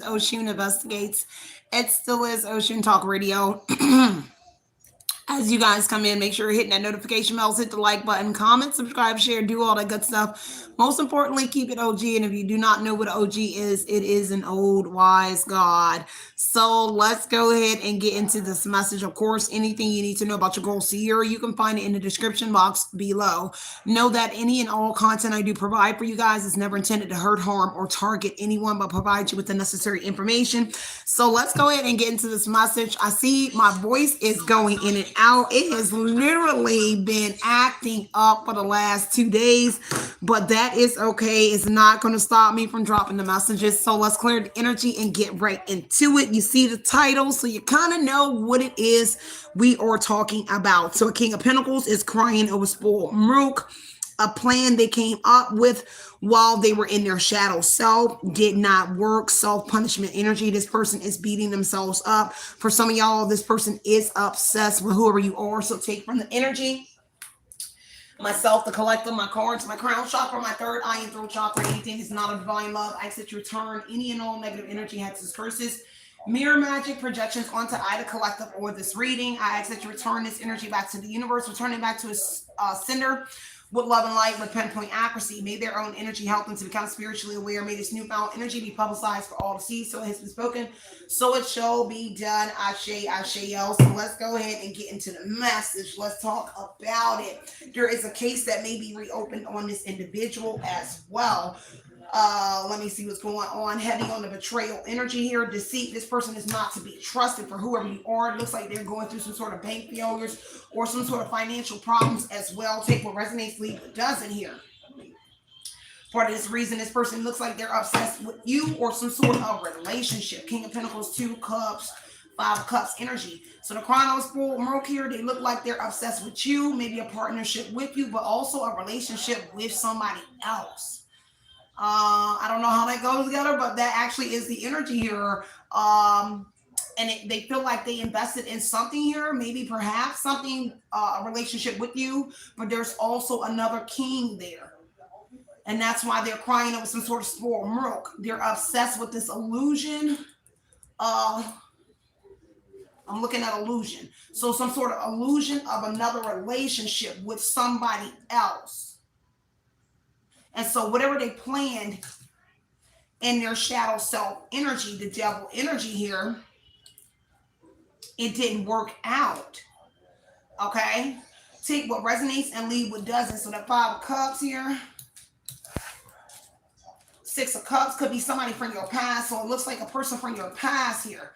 Oshun Investigates. It still is Ocean Talk Radio. As you guys come in, make sure you're hitting that notification bell, hit the like button, comment, subscribe, share, do all that good stuff. Most importantly, keep it OG. And if you do not know what OG is, it is an old wise God. So let's go ahead and get into this message. Of course, anything you need to know about your goal Sierra, you can find it in the description box below. Know that any and all content I do provide for you guys is never intended to hurt, harm, or target anyone, but provide you with the necessary information. So let's go ahead and get into this message. I see my voice is going in and out. It has literally been acting up for the last 2 days, but that is okay. It's not going to stop me from dropping the messages. So let's clear the energy and get right into it. You see the title, so you kind of know what it is we are talking about. So a King of Pentacles is crying over spoiled milk. A plan they came up with while they were in their shadow self did not work. Self-punishment energy. This person is beating themselves up. For some of y'all, this person is obsessed with whoever you are. So take from the energy. Myself, the collective, my cards, my crown chakra, my third eye and throat chakra. Anything is not a divine love. I accept your return any and all negative energy, hexes, curses, mirror magic, projections onto either collective or this reading. I ask that you return this energy back to the universe, return it back to its sender with love and light, with pinpoint accuracy. May their own energy help them to become spiritually aware. May this newfound energy be publicized for all to see. So it has been spoken, so it shall be done. Ashe, ashe, yo. So let's go ahead and get into the message. Let's talk about it. There is a case that may be reopened on this individual as well. Let me see what's going on. Heavy on the betrayal energy here. Deceit. This person is not to be trusted for whoever you are. It looks like they're going through some sort of bank failures or some sort of financial problems as well. Take what resonates, leave what doesn't here. For this reason, this person looks like they're obsessed with you or some sort of relationship. King of Pentacles, 2 cups, 5 of Cups energy. So the Chronos full Merc here, they look like they're obsessed with you, maybe a partnership with you, but also a relationship with somebody else. I don't know how that goes together, but that actually is the energy here. They feel like they invested in something here, maybe perhaps something, a relationship with you, but there's also another king there. And that's why they're crying over some sort of spoiled milk. They're obsessed with this illusion. I'm looking at illusion. So some sort of illusion of another relationship with somebody else. And so whatever they planned in their shadow self energy, the devil energy here, it didn't work out. Okay? Take what resonates and leave what doesn't. So the 5 of Cups here. 6 of Cups could be somebody from your past. So it looks like a person from your past here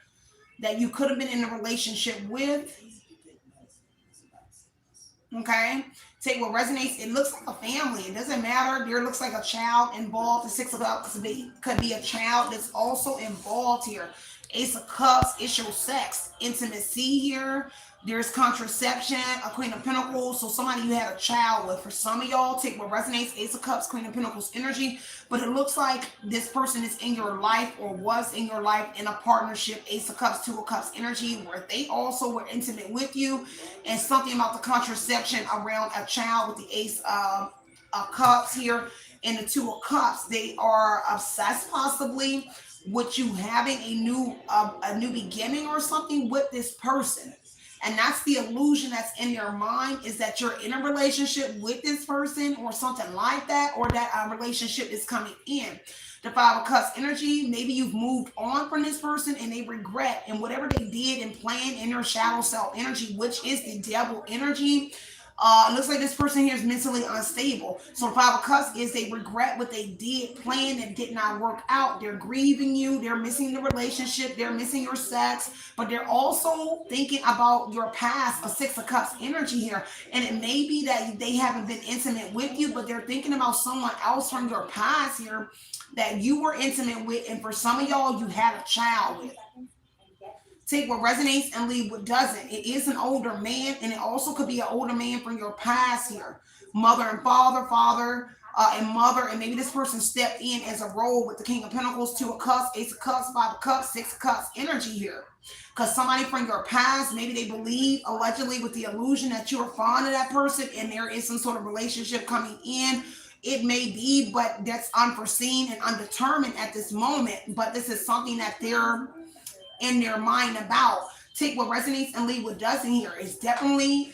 that you could have been in a relationship with. Okay? Take what resonates. It looks like a family. It doesn't matter. There looks like a child involved. The 6 of Cups could be a child that's also involved here. Ace of Cups, it's your sex. Intimacy here. There's contraception, a Queen of Pentacles. So somebody you had a child with. For some of y'all, take what resonates. Ace of Cups, Queen of Pentacles energy. But it looks like this person is in your life or was in your life in a partnership. Ace of Cups, 2 of Cups energy, where they also were intimate with you. And something about the contraception around a child with the Ace of Cups here and the 2 of Cups. They are obsessed possibly with you having a new beginning or something with this person. And that's the illusion that's in your mind, is that you're in a relationship with this person or something like that, or that a relationship is coming in. The 5 of Cups energy, maybe you've moved on from this person and they regret, and whatever they did and planned in their shadow self energy, which is the devil energy. It looks like this person here is mentally unstable. So the 5 of Cups is they regret what they did, plan that did not work out. They're grieving you. They're missing the relationship. They're missing your sex. But they're also thinking about your past, a 6 of Cups energy here. And it may be that they haven't been intimate with you, but they're thinking about someone else from your past here that you were intimate with. And for some of y'all, you had a child with. Take what resonates and leave what doesn't. It is an older man, and it also could be an older man from your past here. Mother and father, and mother, and maybe this person stepped in as a role with the King of Pentacles, 2 of Cups, Ace of Cups, 5 of Cups, 6 of Cups energy here. Because somebody from your past, maybe they believe, allegedly, with the illusion that you are fond of that person, and there is some sort of relationship coming in. It may be, but that's unforeseen and undetermined at this moment. But this is something that they're in their mind about. Take what resonates and leave what doesn't here. It's definitely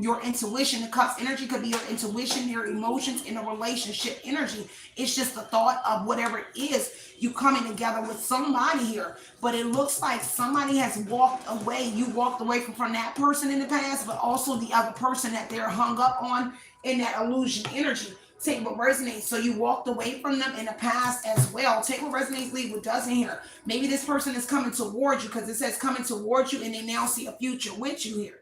your intuition. The cups energy could be your intuition, your emotions in a relationship energy. It's just the thought of whatever it is, you coming together with somebody here. But it looks like somebody has walked away. You walked away from that person in the past, but also the other person that they're hung up on in that illusion energy. Take what resonates. So you walked away from them in the past as well. Take what resonates, leave what doesn't here. Maybe this person is coming towards you because it says coming towards you and they now see a future with you here.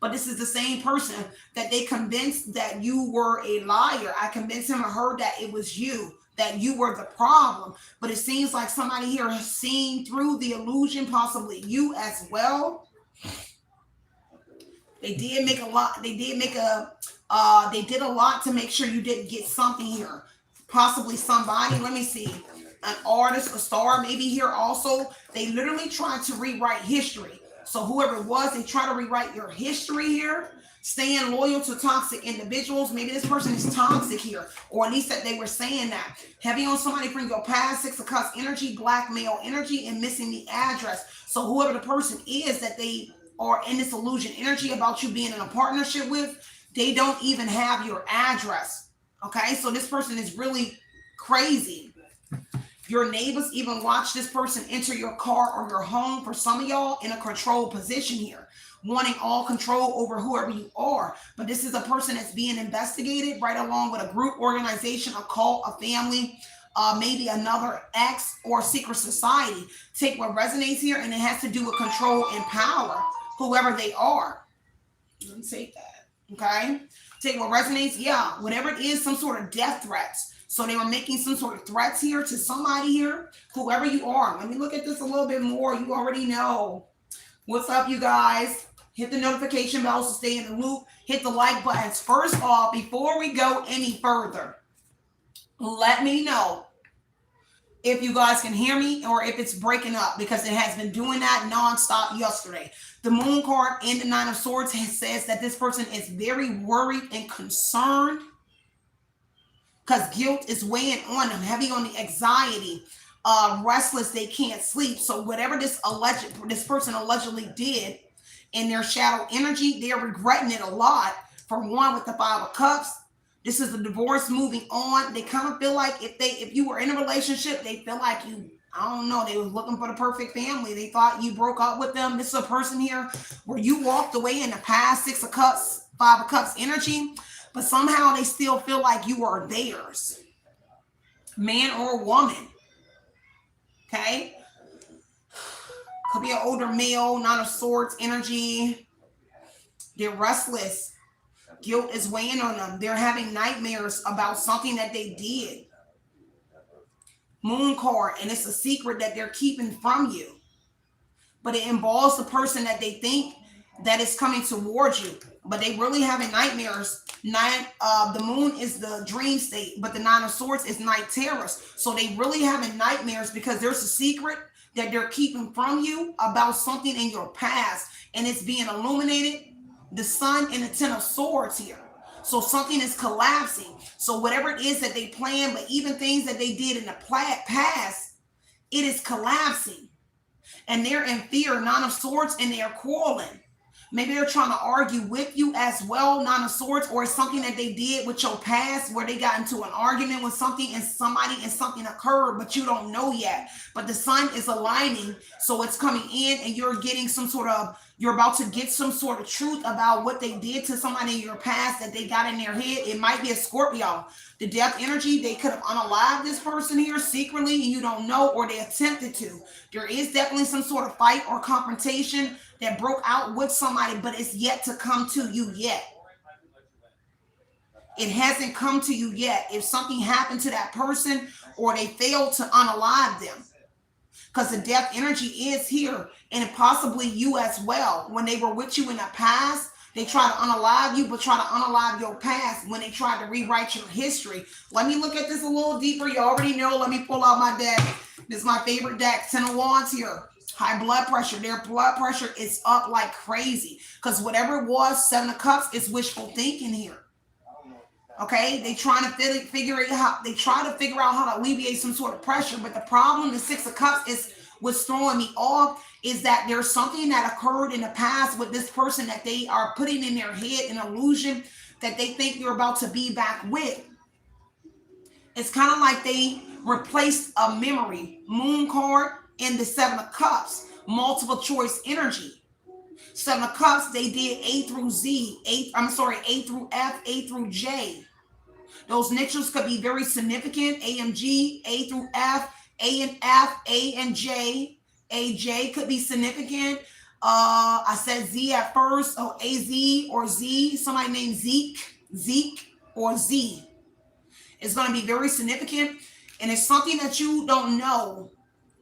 But this is the same person that they convinced that you were a liar. I convinced him or her that it was you, that you were the problem. But it seems like somebody here has seen through the illusion, possibly you as well. They did make a lot. They did a lot to make sure you didn't get something here. Possibly somebody, let me see, an artist, a star, maybe here also. They literally tried to rewrite history. So whoever it was, they try to rewrite your history here. Staying loyal to toxic individuals. Maybe this person is toxic here, or at least that they were saying that. Heavy on somebody from your past, 6 of Cups energy, blackmail energy, and missing the address. So whoever the person is that they are in this illusion energy about you being in a partnership with, they don't even have your address. Okay, so this person is really crazy. Your neighbors even watch this person enter your car or your home. For some of y'all, in a control position here, wanting all control over whoever you are. But this is a person that's being investigated right along with a group, organization, a cult, a family, maybe another ex or secret society. Take what resonates here, and it has to do with control and power, whoever they are. Let me take that. Okay, take what resonates. Yeah, whatever it is, some sort of death threats. So they were making some sort of threats here to somebody here, whoever you are. Let me look at this a little bit more. You already know. What's up, you guys? Hit the notification bells to stay in the loop. Hit the like buttons. First off, before we go any further, let me know if you guys can hear me or if it's breaking up, because it has been doing that nonstop yesterday. The Moon card and the 9 of Swords says that this person is very worried and concerned because guilt is weighing on them, heavy on the anxiety, restless, they can't sleep. So whatever this person allegedly did in their shadow energy, they're regretting it a lot. For one, with the 5 of Cups, this is a divorce moving on. They kind of feel like if you were in a relationship, they feel like you, I don't know, they was looking for the perfect family. They thought you broke up with them. This is a person here where you walked away in the past, 6 of Cups, 5 of Cups energy, but somehow they still feel like you are theirs, man or woman. Okay, could be an older male, 9 of Swords energy. They're restless. Guilt is weighing on them. They're having nightmares about something that they did. Moon card, and it's a secret that they're keeping from you. But it involves the person that they think that is coming towards you. But they really having nightmares. The moon is the dream state, but the 9 of Swords is night terrors. So they really having nightmares because there's a secret that they're keeping from you about something in your past, and it's being illuminated. The Sun and the 10 of Swords here. So something is collapsing. So whatever it is that they plan, but even things that they did in the past, it is collapsing. And they're in fear, 9 of Swords, and they're quarreling. Maybe they're trying to argue with you as well, 9 of Swords, or it's something that they did with your past where they got into an argument with something and something occurred, but you don't know yet. But the Sun is aligning, so it's coming in and you're getting you're about to get some sort of truth about what they did to somebody in your past that they got in their head. It might be a Scorpio. The death energy, they could have unalived this person here secretly and you don't know, or they attempted to. There is definitely some sort of fight or confrontation that broke out with somebody, but it's yet to come to you yet. It hasn't come to you yet. If something happened to that person or they failed to unalive them, because the death energy is here, and possibly you as well. When they were with you in the past, they try to unalive you, but try to unalive your past when they tried to rewrite your history. Let me look at this a little deeper. You already know. Let me pull out my deck. This is my favorite deck, 10 of Wands here. High blood pressure. Their blood pressure is up like crazy because whatever it was, 7 of Cups, is wishful thinking here. Okay, they trying to figure it out. They try to figure out how to alleviate some sort of pressure. But the problem, the Six of Cups, is what's throwing me off is that there's something that occurred in the past with this person that they are putting in their head, an illusion that they think you're about to be back with. It's kind of like they replaced a memory. Moon card and the Seven of Cups, multiple choice energy. Seven of Cups, they did A through Z, A through F, A through J. Those initials could be very significant. AMG, A through F, A and F, A and J. AJ could be significant. I said Z at first, or AZ or Z. Somebody named Zeke, or Z. It's going to be very significant. And it's something that you don't know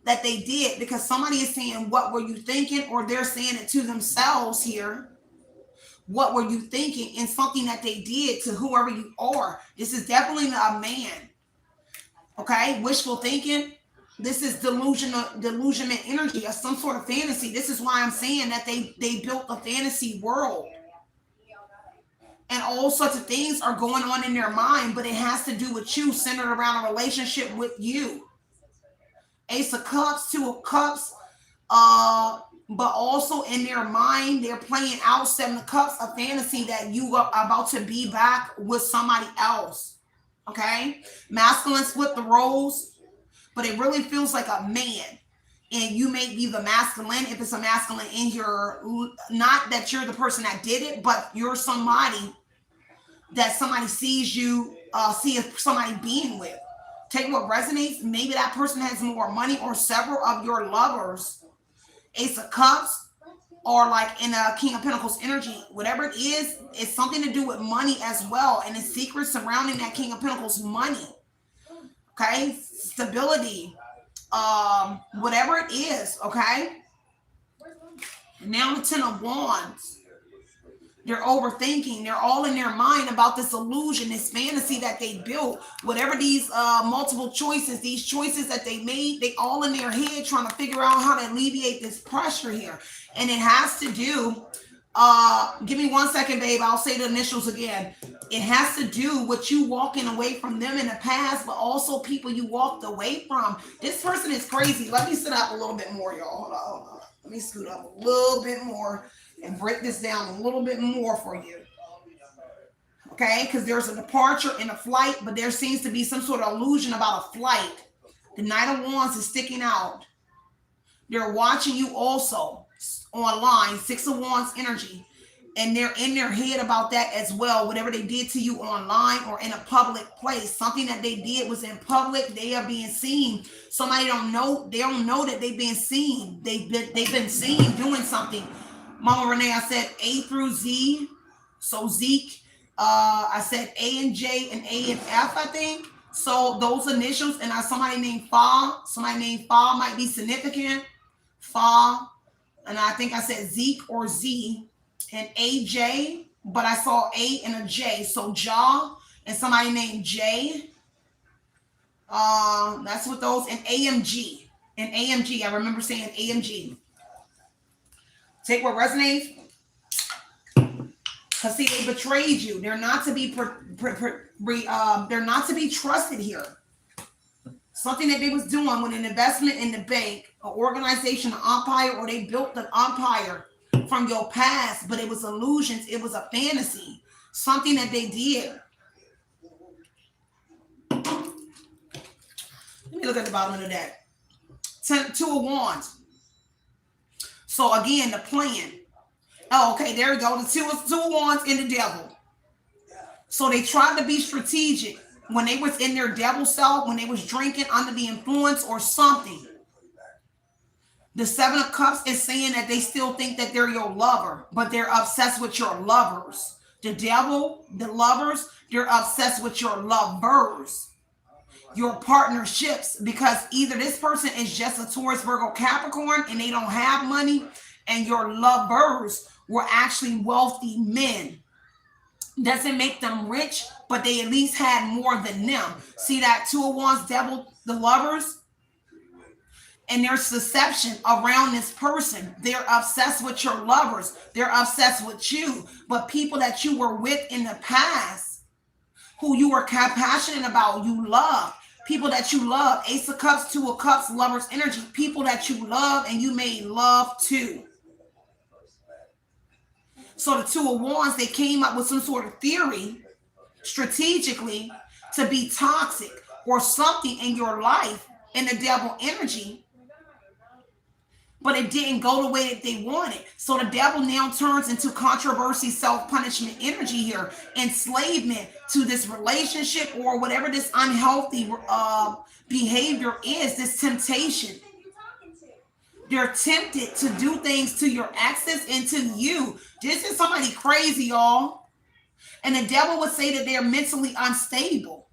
that they did, because somebody is saying, what were you thinking? Or they're saying it to themselves here. What were you thinking? And something that they did to whoever you are. This is definitely a man. Okay, wishful thinking. This is delusionment energy, or some sort of fantasy. This is why I'm saying that they built a fantasy world. And all sorts of things are going on in their mind, but it has to do with you, centered around a relationship with you. Ace of Cups, Two of Cups, but also in their mind, they're playing out Seven of Cups, a fantasy that you are about to be back with somebody else. Okay, masculine split the roles, but it really feels like a man. And you may be the masculine if it's a masculine in your, not that you're the person that did it, but you're somebody that somebody sees you, see somebody being with. Take what resonates. Maybe that person has more money, or several of your lovers. Ace of Cups, or like in a King of Pentacles energy. Whatever it is, it's something to do with money as well. And the secrets surrounding that King of Pentacles money. Okay, stability. Whatever it is, okay? Now the Ten of Wands. They're overthinking. They're all in their mind about this illusion, this fantasy that they built. Whatever these multiple choices, these choices that they made, they all in their head trying to figure out how to alleviate this pressure here. And it has to do, give me 1 second, babe. I'll say the initials again. It has to do with you walking away from them in the past, but also people you walked away from. This person is crazy. Let me sit up a little bit more, y'all. Hold on. Let me scoot up a little bit more and break this down a little bit more for you. Okay, because there's a departure and a flight, but there seems to be some sort of illusion about a flight. The Knight of Wands is sticking out. They're watching you also online, Six of Wands energy, and they're in their head about that as well. Whatever they did to you online or in a public place, something that they did was in public. They are being seen. Somebody don't know. They don't know that they've been seen. They've been seen doing something. Mama Renee, I said A through Z. So Zeke, I said A and J and A and F, I think. So those initials, and somebody named Fa. Somebody named Fa might be significant. Fa, and I think I said Zeke or Z and AJ, but I saw A and a J. So Ja and somebody named J. That's what those, and AMG. And AMG, I remember saying AMG. Take what resonates. Because see, they betrayed you. They're not to be they're not to be trusted here. Something that they was doing with an investment in the bank, an organization, an empire, or they built an empire from your past, but it was illusions. It was a fantasy. Something that they did. Let me look at the bottom of the deck. Two of Wands. So again, the plan. Oh, okay, there we go. The two of Wands and the Devil. So they tried to be strategic when they was in their devil self, when they was drinking under the influence or something. The Seven of Cups is saying that they still think that they're your lover, but they're obsessed with your lovers. The Devil, the lovers, they're obsessed with your lovers, your partnerships, because either this person is just a Taurus, Virgo, Capricorn, and they don't have money, and your lovers were actually wealthy men. Doesn't make them rich, but they at least had more than them. See that Two of Wands, Devil, the lovers? And there's deception around this person. They're obsessed with your lovers. They're obsessed with you. But people that you were with in the past, who you are compassionate about, you love. People that you love. Ace of Cups, Two of Cups, Lover's energy. People that you love and you made love to. So the Two of Wands, they came up with some sort of theory strategically to be toxic or something in your life in the devil energy, but it didn't go the way that they wanted. So the devil now turns into controversy, self-punishment energy here, enslavement to this relationship or whatever this unhealthy behavior is, this temptation. They're tempted to do things to your exes and to you. This is somebody crazy, y'all. And the devil would say that they're mentally unstable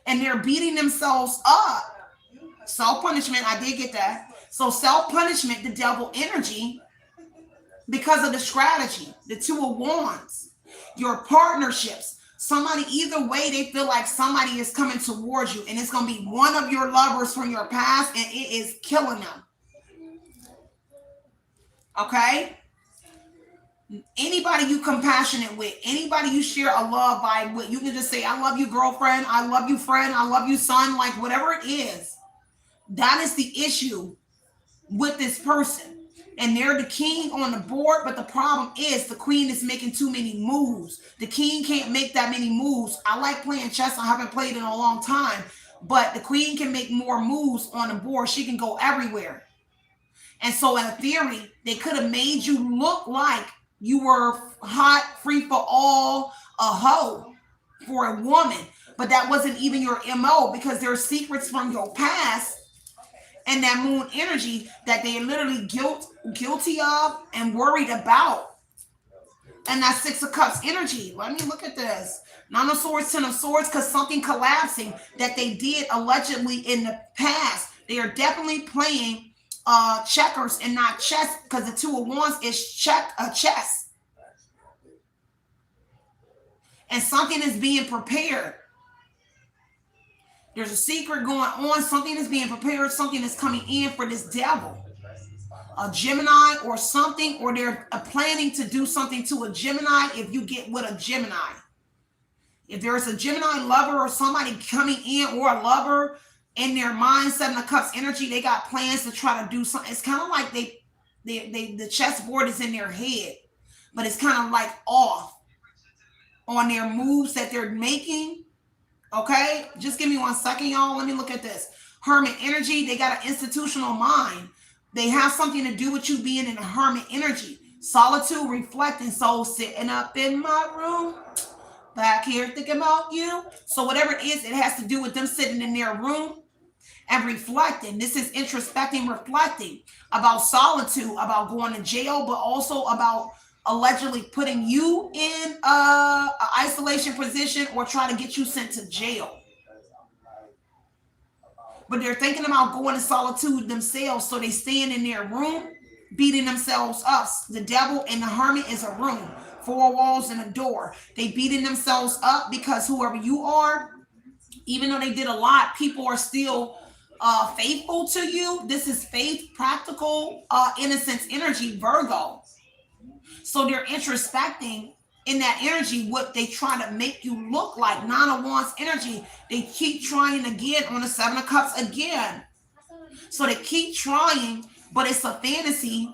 and they're beating themselves up. Self-punishment, I did get that. So self-punishment, the devil energy, because of the strategy, the Two of Wands, your partnerships, somebody, either way, they feel like somebody is coming towards you and it's going to be one of your lovers from your past and it is killing them. Okay? Anybody you compassionate with, anybody you share a love vibe with, you can just say, I love you, girlfriend, I love you, friend, I love you, son, like whatever it is. That is the issue with this person. And they're the king on the board, but the problem is the queen is making too many moves. The king can't make that many moves. I like playing chess. I haven't played in a long time, but the queen can make more moves on the board. She can go everywhere. And so in a theory, they could have made you look like you were hot, free for all, a hoe for a woman. But that wasn't even your MO, because there are secrets from your past and that moon energy that they are literally guilty of and worried about. And that Six of Cups energy. Let me look at this. Nine of Swords, Ten of Swords, because something collapsing that they did allegedly in the past. They are definitely playing checkers and not chess, because the Two of Wands is chess. And something is being prepared. There's a secret going on. Something is being prepared. Something is coming in for this devil. A Gemini or something, or they're planning to do something to a Gemini if you get with a Gemini. If there's a Gemini lover or somebody coming in, or a lover in their mind, Seven of Cups energy, they got plans to try to do something. It's kind of like the chessboard is in their head, but it's kind of like off on their moves that they're making. Okay, just give me 1 second, y'all. Let me look at this. Hermit energy, they got an institutional mind. They have something to do with you being in a hermit energy. Solitude, reflecting, soul sitting up in my room, back here thinking about you. So whatever it is, it has to do with them sitting in their room and reflecting. This is introspecting, reflecting about solitude, about going to jail, but also about allegedly putting you in a isolation position or trying to get you sent to jail. But they're thinking about going to solitude themselves, so they stand in their room, beating themselves up. The devil and the hermit is a room, 4 walls and a door. They beating themselves up because whoever you are, even though they did a lot, people are still faithful to you. This is faith, practical, innocence energy, Virgo. So they're introspecting in that energy what they try to make you look like. Nine of Wands energy, they keep trying again on the Seven of Cups again. So they keep trying, but it's a fantasy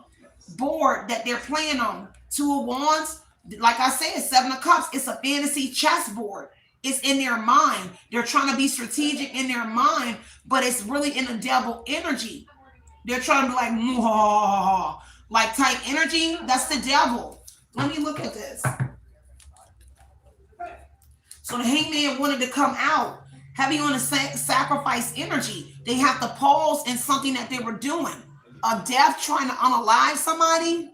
board that they're playing on. Two of Wands, like I said, Seven of Cups, it's a fantasy chessboard. It's in their mind. They're trying to be strategic in their mind, but it's really in the devil energy. They're trying to be like, Mwah, like type energy. That's the devil. Let me look at this. So the Hangman wanted to come out heavy on the sacrifice energy. They have to pause in something that they were doing. A death, trying to unalive somebody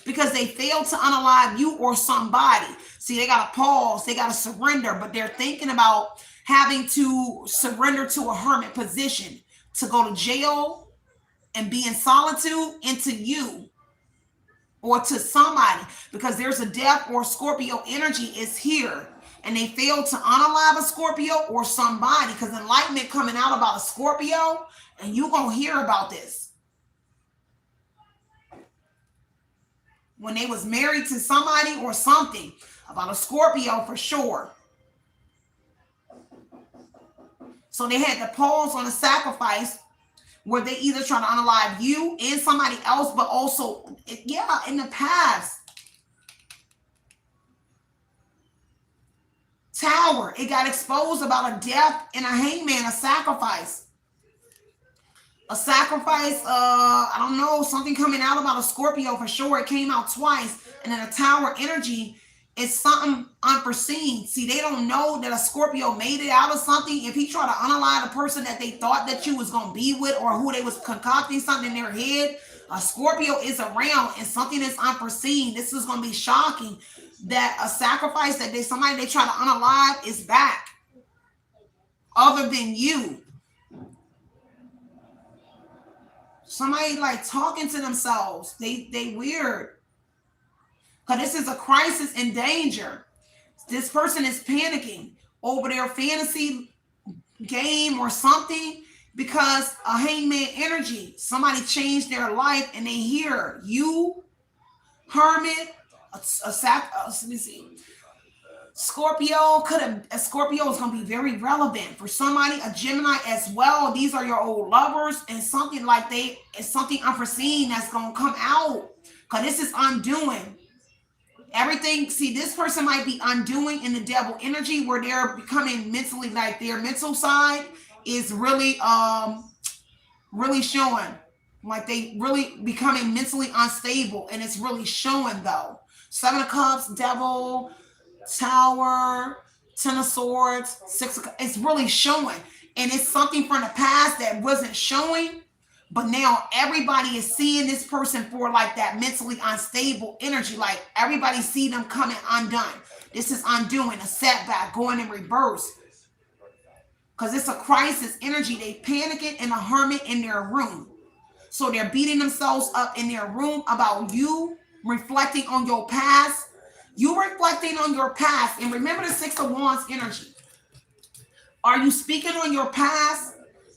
because they failed to unalive you or somebody. See, they got to pause. They got to surrender, but they're thinking about having to surrender to a hermit position, to go to jail and be in solitude, into you or to somebody, because there's a death or Scorpio energy is here. And they failed to unalive a Scorpio or somebody, because enlightenment coming out about a Scorpio, and you're going to hear about this. when they was married to somebody or something. About a Scorpio for sure. So they had to pause on a sacrifice where they either try to unalive you and somebody else, but also, yeah, in the past. Tower, it got exposed about a death and a hangman, a sacrifice. A sacrifice, I don't know, something coming out about a Scorpio for sure. It came out twice. And then a tower energy is something unforeseen. See, they don't know that a Scorpio made it out of something. If he tried to unalive the person that they thought that you was going to be with, or who they was concocting something in their head, a Scorpio is around and something is unforeseen. This is going to be shocking, that a sacrifice that somebody they try to unalive is back, other than you. Somebody like talking to themselves. They weird. Because this is a crisis and danger. This person is panicking over their fantasy game or something, because a hangman energy, somebody changed their life and they hear you, hermit, let me see. Scorpio a Scorpio is going to be very relevant for somebody, a Gemini as well. These are your old lovers, and something like it's something unforeseen that's going to come out, because this is undoing everything. See, this person might be undoing in the devil energy, where they're becoming mentally, like their mental side is really showing, like they really becoming mentally unstable, and it's really showing though. Seven of Cups, Devil, Tower, Ten of Swords, Six of Cups. It's really showing, and it's something from the past that wasn't showing, but now everybody is seeing this person for like that mentally unstable energy. Like everybody see them coming undone. This is undoing, a setback, going in reverse, because it's a crisis energy. They panicking in a hermit in their room, so they're beating themselves up in their room about you, reflecting on your past. You reflecting on your past. And remember the Six of Wands energy. Are you speaking on your past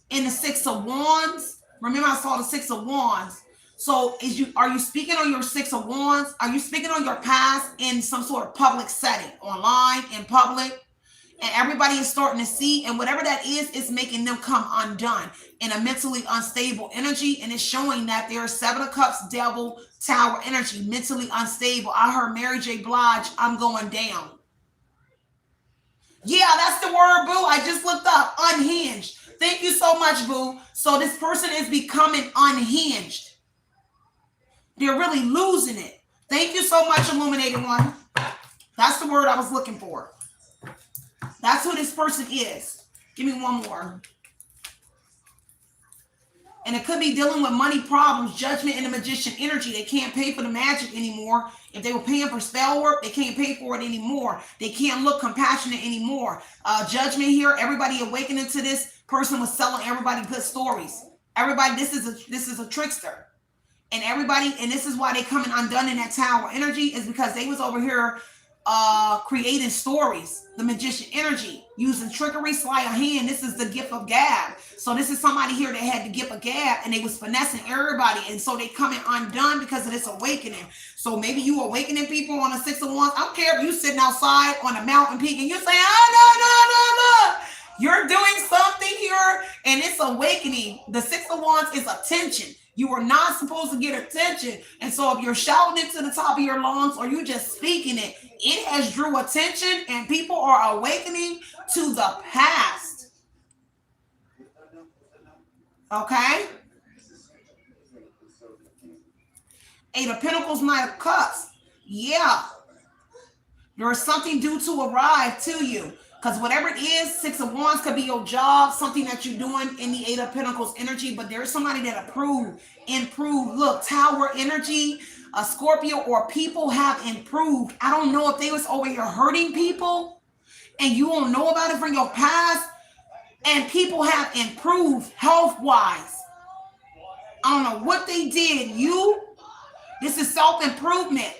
in the Six of Wands? Remember, I saw the Six of Wands. So are you speaking on your Six of Wands? Are you speaking on your past in some sort of public setting, online, in public? And everybody is starting to see, and whatever that is making them come undone in a mentally unstable energy. And it's showing that there are Seven of Cups, Devil, Tower energy, mentally unstable. I heard Mary J. Blige, I'm going down. Yeah, that's the word, boo. I just looked up, unhinged. Thank you so much, boo. So this person is becoming unhinged. They're really losing it. Thank you so much, Illuminated One. That's the word I was looking for. That's who this person is. Give me one more. And it could be dealing with money problems, Judgment, and the Magician energy. They can't pay for the magic anymore. If they were paying for spell work, they can't pay for it anymore. They can't look compassionate anymore. Judgment here, everybody awakening to this person was selling everybody good stories. Everybody, this is a trickster. And everybody, and this is why they coming undone in that Tower energy, is because they was over here creating stories. The Magician energy, using trickery, sleight of hand. This is the gift of gab. So this is somebody here that had the gift of gab, and they was finessing everybody, and so they coming undone because of this awakening. So maybe you awakening people on a Six of Wands. I don't care if you sitting outside on a mountain peak and you're saying, oh, no. You're doing something here, and it's awakening. The Six of Wands is attention. You are not supposed to get attention. And so if you're shouting it to the top of your lungs, or you just speaking it, it has drew attention, and people are awakening to the past. Okay? Eight of Pentacles, Knight of Cups. Yeah. There is something due to arrive to you. Because whatever it is, Six of Wands could be your job, something that you're doing in the Eight of Pentacles energy, but there's somebody that improved. Look, Tower energy, a Scorpio, or people have improved. I don't know if they was over here hurting people and you don't know about it from your past, and people have improved health-wise. I don't know what they did. This is self-improvement,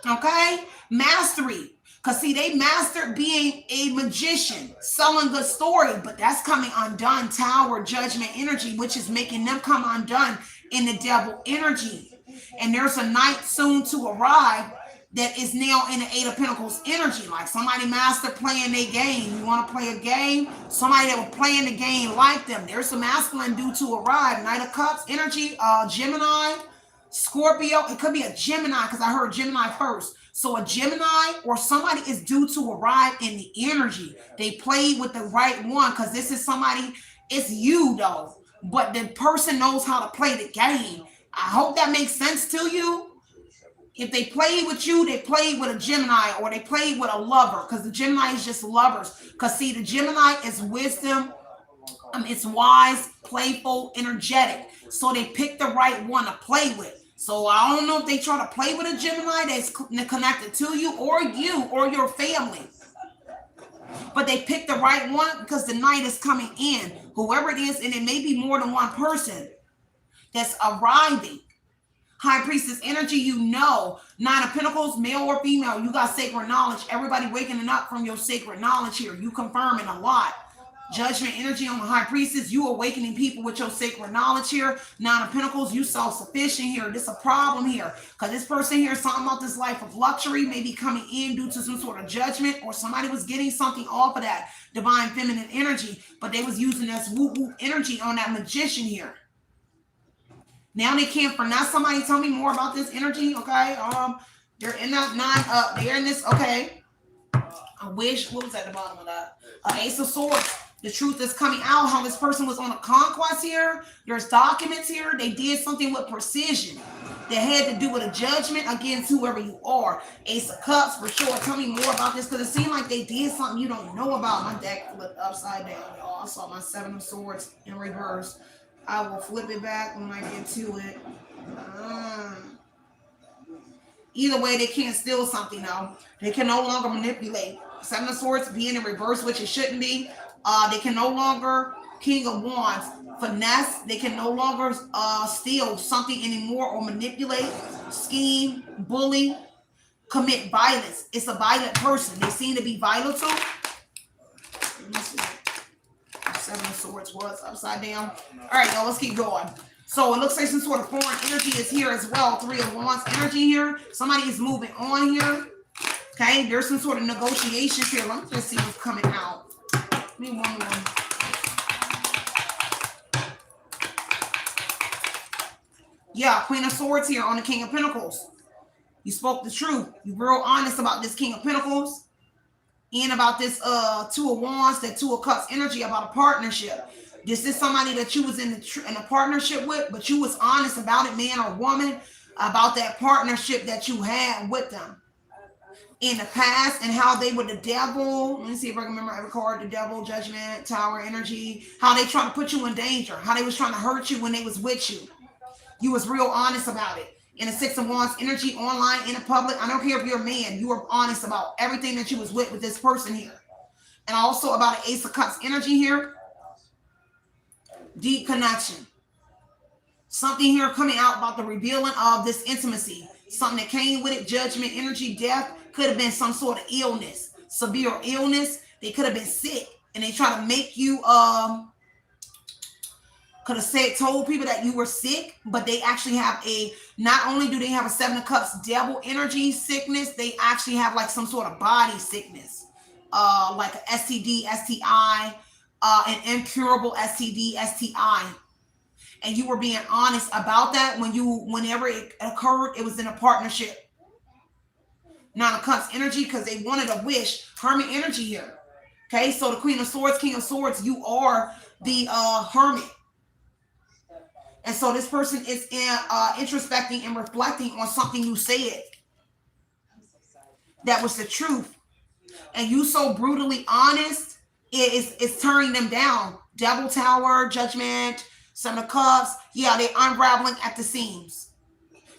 okay? Mastery. Because, see, they mastered being a magician, selling good story, but that's coming undone. Tower, Judgment energy, which is making them come undone in the Devil energy. And there's a knight soon to arrive that is now in the Eight of Pentacles energy. Like somebody master playing their game. You want to play a game? Somebody that was playing the game like them. There's a masculine due to arrive. Knight of Cups energy, Gemini, Scorpio. It could be a Gemini because I heard Gemini first. So a Gemini or somebody is due to arrive in the energy. They played with the right one because this is somebody, it's you though. But the person knows how to play the game. I hope that makes sense to you. If they played with you, they played with a Gemini or they played with a lover because the Gemini is just lovers. Because see, the Gemini is wisdom. It's wise, playful, energetic. So they pick the right one to play with. So I don't know if they try to play with a Gemini that's connected to you or your family. But they pick the right one because the night is coming in. Whoever it is, and it may be more than one person that's arriving. High Priestess energy, you know. Nine of Pentacles, male or female, you got sacred knowledge. Everybody waking up from your sacred knowledge here. You confirming a lot. Judgment energy on the High Priestess, you awakening people with your sacred knowledge here. Nine of Pentacles, you self-sufficient here. This is a problem here. Because this person here, something about this life of luxury may be coming in due to some sort of judgment, or somebody was getting something off of that divine feminine energy, but they was using this woo-woo energy on that magician here. Now they can't finesse somebody. Tell me more about this energy, okay? They're in that they're in this, okay. I wish, what was at the bottom of that? Ace of Swords. The truth is coming out, how this person was on a conquest here. There's documents here. They did something with precision that had to do with a judgment against whoever you are. Ace of Cups, for sure. Tell me more about this, because it seemed like they did something you don't know about. My deck flipped upside down, y'all. I saw my Seven of Swords in reverse. I will flip it back when I get to it. Either way, they can't steal something now. They can no longer manipulate. Seven of Swords being in reverse, which it shouldn't be. They can no longer, King of Wands, finesse. They can no longer steal something anymore or manipulate, scheme, bully, commit violence. It's a violent person. They seem to be volatile. Let me see. Seven of Swords was upside down. All right, y'all, let's keep going. So it looks like some sort of foreign energy is here as well. Three of Wands energy here. Somebody is moving on here. Okay, there's some sort of negotiations here. Let me just see what's coming out. Give me one more. Yeah, Queen of Swords here on the King of Pentacles. You spoke the truth. You're real honest about this King of Pentacles. And about this Two of Wands, that Two of Cups energy, about a partnership. This is somebody that you was in a partnership with, but you was honest about it, man or woman, about that partnership that you had with them in the past, and how they were the devil. Let me see if I can remember every card. The devil, judgment, tower energy. How they trying to put you in danger. How they was trying to hurt you when they was with you. You was real honest about it. In the Six of Wands energy, online, in the public. I don't care if you're a man. You were honest about everything that you was with this person here. And also about an Ace of Cups energy here. Deep connection. Something here coming out about the revealing of this intimacy. Something that came with it. Judgment energy, death. Could have been some sort of illness. Severe illness. They could have been sick. And they try to make you could have told people that you were sick, but they actually have not only do they have a Seven of Cups devil energy sickness, they actually have like some sort of body sickness, like an STD, STI, an incurable STD, STI. And you were being honest about that whenever it occurred, it was in a partnership. Nine of Cups energy, because they wanted a wish. Hermit energy here. Okay, so the Queen of Swords, King of Swords, you are the Hermit. And so this person is introspecting and reflecting on something you said that was the truth. And you so brutally honest, it's turning them down. Devil, Tower, Judgment, Seven of Cups. Yeah, they're unraveling at the seams.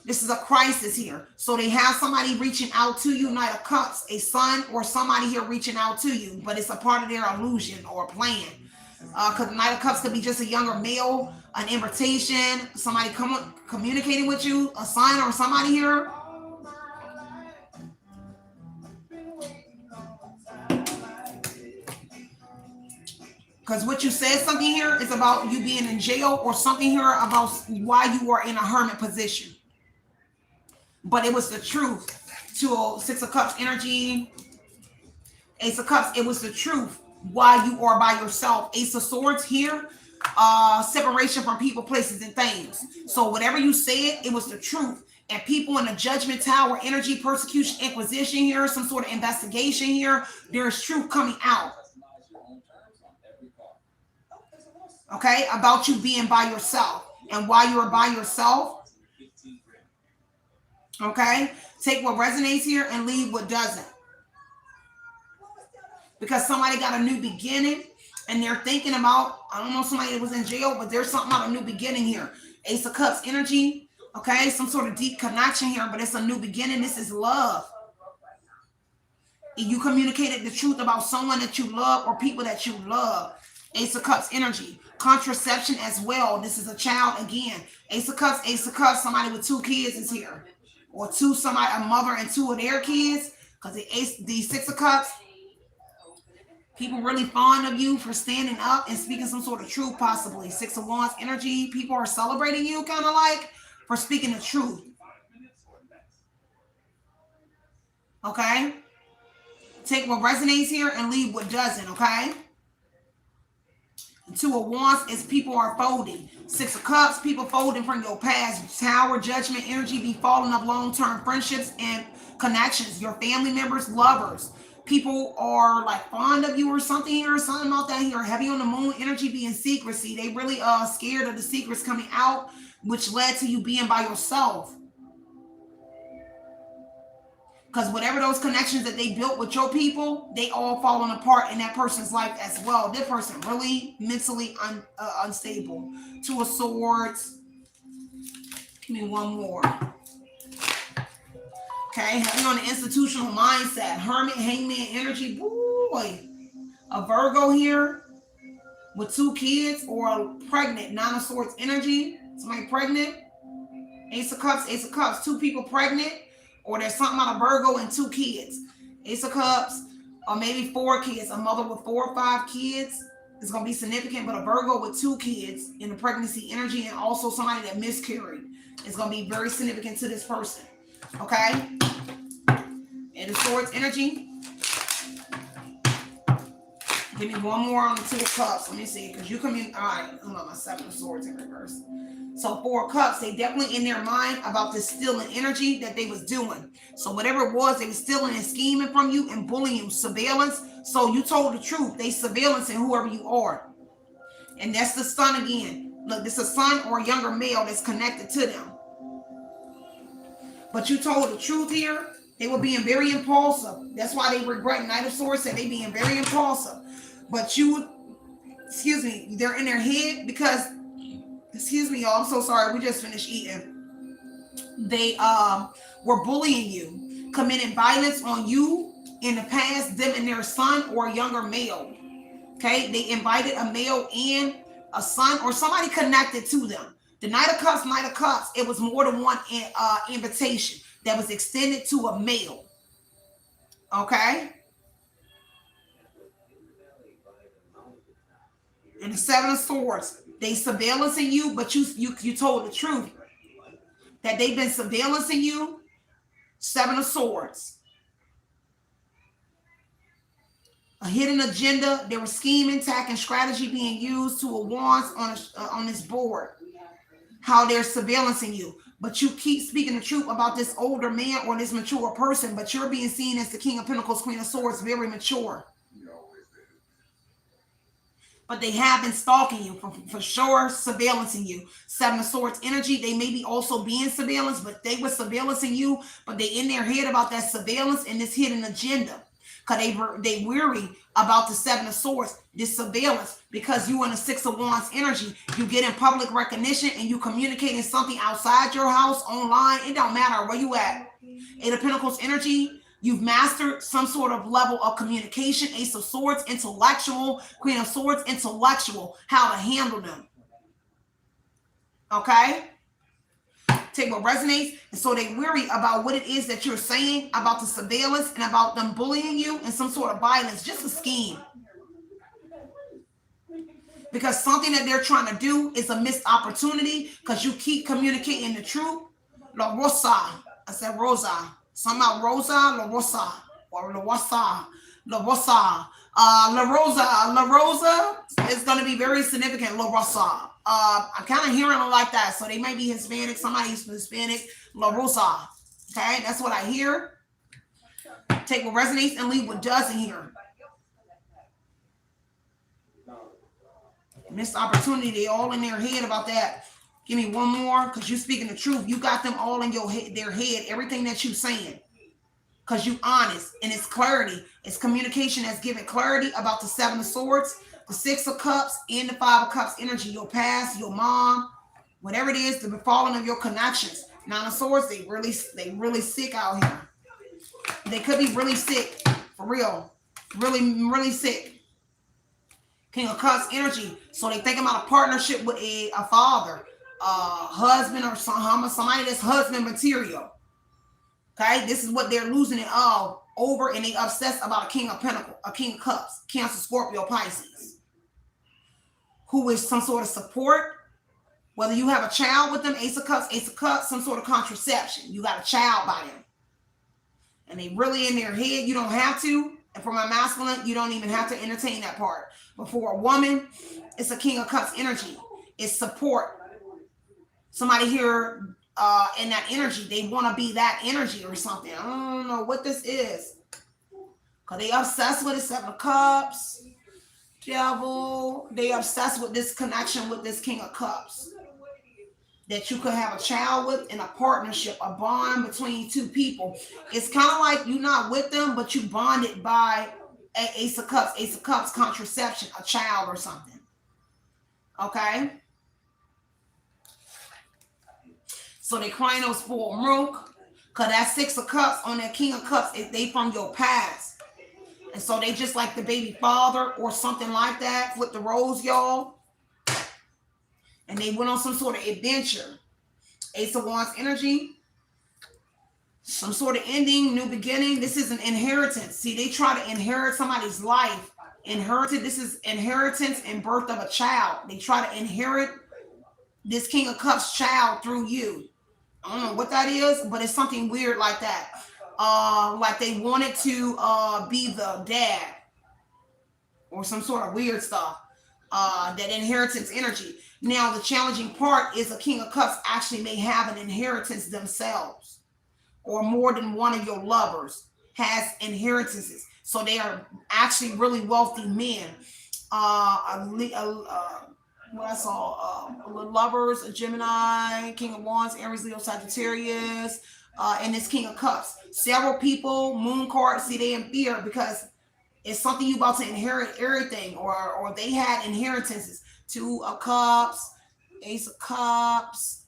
This is a crisis here. So they have somebody reaching out to you, Knight of Cups, a son or somebody here reaching out to you, but it's a part of their illusion or plan. Because the Knight of Cups could be just a younger male, an invitation, somebody communicating with you, a sign or somebody here. Because what you said something here is about you being in jail, or something here about why you are in a hermit position. but it was the truth. 6 of Cups energy, Ace of Cups, it was the truth why you are by yourself. Ace of Swords here, separation from people, places, and things. So whatever you said, it was the truth. And people in the Judgment Tower, energy, persecution, inquisition here, some sort of investigation here, there's truth coming out. Okay, about you being by yourself and why you're by yourself. Okay, take what resonates here and leave what doesn't. Because somebody got a new beginning and they're thinking about, I don't know, somebody that was in jail, but there's something about a new beginning here. Ace of Cups energy, okay, some sort of deep connection here, but it's a new beginning. This is love. You communicated the truth about someone that you love or people that you love. Ace of Cups energy, contraception as well. This is a child again. Ace of Cups, somebody with 2 kids is here. Or a mother and 2 of their kids. Because the 6 of Cups, people really fond of you for standing up and speaking some sort of truth, possibly. 6 of Wands energy, people are celebrating you, kind of like, for speaking the truth. Okay? Take what resonates here and leave what doesn't, okay? 2 of Wands is people are folding. 6 of Cups, people folding from your past. Tower, Judgment energy, be falling of long-term friendships and connections. Your family members, lovers. People are like fond of you or something here, or something about that here. Heavy on the Moon energy, being secrecy. They really scared of the secrets coming out, which led to you being by yourself. Because whatever those connections that they built with your people, they all falling apart in that person's life as well. This person really mentally unstable. 2 of Swords. Give me one more. Okay, heavy on the institutional mindset. Hermit, Hangman energy. Boy. A Virgo here with 2 kids or pregnant. 9 of Swords energy. Somebody pregnant. Ace of Cups. 2 people pregnant. Or there's something about a Virgo and 2 kids. Ace of Cups, or maybe 4 kids. A mother with 4 or 5 kids is going to be significant, but a Virgo with 2 kids in the pregnancy energy, and also somebody that miscarried is going to be very significant to this person. Okay? And the Swords energy. Give me one more on the 2 of Cups. Let me see, because you come in. All right, hold on, my 7 of Swords in reverse. So 4 of Cups, they definitely in their mind about this stealing energy that they was doing. So whatever it was, they was stealing and scheming from you and bullying you, surveillance. So you told the truth. They surveillancing whoever you are. And that's the Sun again. Look, this is a son or a younger male that's connected to them. But you told the truth here. They were being very impulsive. That's why they regret. Knight of Swords said they being very impulsive. But they're in their head because, excuse me, y'all, I'm so sorry. We just finished eating. They were bullying you, committing violence on you in the past, them and their son or a younger male. Okay, they invited a male and a son or somebody connected to them. The Knight of Cups, it was more than one invitation that was extended to a male. Okay? And the 7 of Swords, they surveillancing you, but you told the truth that they've been surveillancing you. 7 of Swords. A hidden agenda. There was scheming, tactic, strategy being used. 2 of Wands on this board. How they're surveillancing you. But you keep speaking the truth about this older man or this mature person, but you're being seen as the King of Pentacles, Queen of Swords, very mature. But they have been stalking you, for sure, surveillancing you. 7 of Swords energy, they may be also being surveillanced, but they were surveillancing you, but they in their head about that surveillance and this hidden agenda. Because they worry about the 7 of Swords, this surveillance, because you in the 6 of Wands energy, you get in public recognition and you communicating something outside your house, online, it don't matter where you at. 8 of Pentacles energy, you've mastered some sort of level of communication. Ace of Swords, intellectual. Queen of Swords, intellectual. How to handle them. Okay? Take what resonates. And so they worry about what it is that you're saying about the surveillance and about them bullying you and some sort of violence. Just a scheme. Because something that they're trying to do is a missed opportunity because you keep communicating the truth. La Rosa. I said Rosa. Somehow Rosa, La Rosa, or La Rosa, La Rosa. La Rosa. La Rosa is going to be very significant. La Rosa. I'm kind of hearing it like that. So they might be Hispanic. Somebody's Hispanic. La Rosa. Okay, that's what I hear. Take what resonates and leave what doesn't hear. Missed opportunity. They all in their head about that. Give me one more, because you're speaking the truth. You got them all in their head. Everything that you're saying, because you honest, and it's clarity. It's communication that's giving clarity about the Seven of Swords, the Six of Cups, and the Five of Cups energy. Your past, your mom, whatever it is, the befalling of your connections. Nine of Swords. They really sick out here. They could be really sick, for real, really sick. King of Cups energy. So they think about a partnership with a father, husband, or somebody that's husband material. Okay, this is what they're losing it all over, and they obsessed about a King of Pentacles, a King of Cups, Cancer, Scorpio, Pisces, who is some sort of support. Whether you have a child with them, Ace of Cups, some sort of contraception. You got a child by them, and they really in their head. You don't have to. And for my masculine, you don't even have to entertain that part. But for a woman, it's a King of Cups energy. It's support. Somebody here in that energy, they want to be that energy or something. I don't know what this is. Because they obsessed with the Seven of Cups, Devil. They obsessed with this connection with this King of Cups. That you could have a child with, in a partnership, a bond between two people. It's kind of like you're not with them, but you bonded by Ace of Cups, contraception, a child or something. Okay? So they crying those for milk, because that Six of Cups on that King of Cups, they from your past. And so they just like the baby father or something like that. Flip the roles, y'all. And they went on some sort of adventure. Ace of Wands energy. Some sort of ending, new beginning. This is an inheritance. See, they try to inherit somebody's life. Inherited. This is inheritance and birth of a child. They try to inherit this King of Cups child through you. I don't know what that is, but it's something weird like that. Like they wanted to be the dad. Or some sort of weird stuff. That inheritance energy. Now, the challenging part is a King of Cups actually may have an inheritance themselves, or more than one of your lovers has inheritances. So they are actually really wealthy men. What I saw, lovers, a Gemini, King of Wands, Aries, Leo, Sagittarius, and this King of Cups. Several people, moon cards, see, they in fear because it's something you about to inherit everything, or they had inheritances. Two of Cups, Ace of Cups,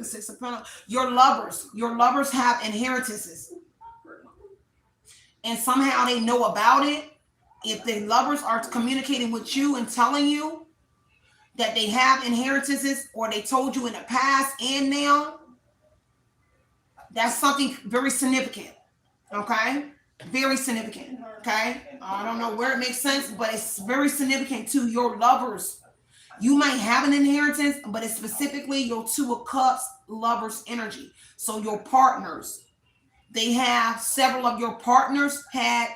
Six of Pentacles. Your lovers have inheritances, and somehow they know about it. If the lovers are communicating with you and telling you that they have inheritances, or they told you in the past and now, that's something very significant. Okay. Very significant. Okay. I don't know where it makes sense, but it's very significant to your lovers. You might have an inheritance, but it's specifically your Two of Cups lovers energy. So your partners, they have several of your partners had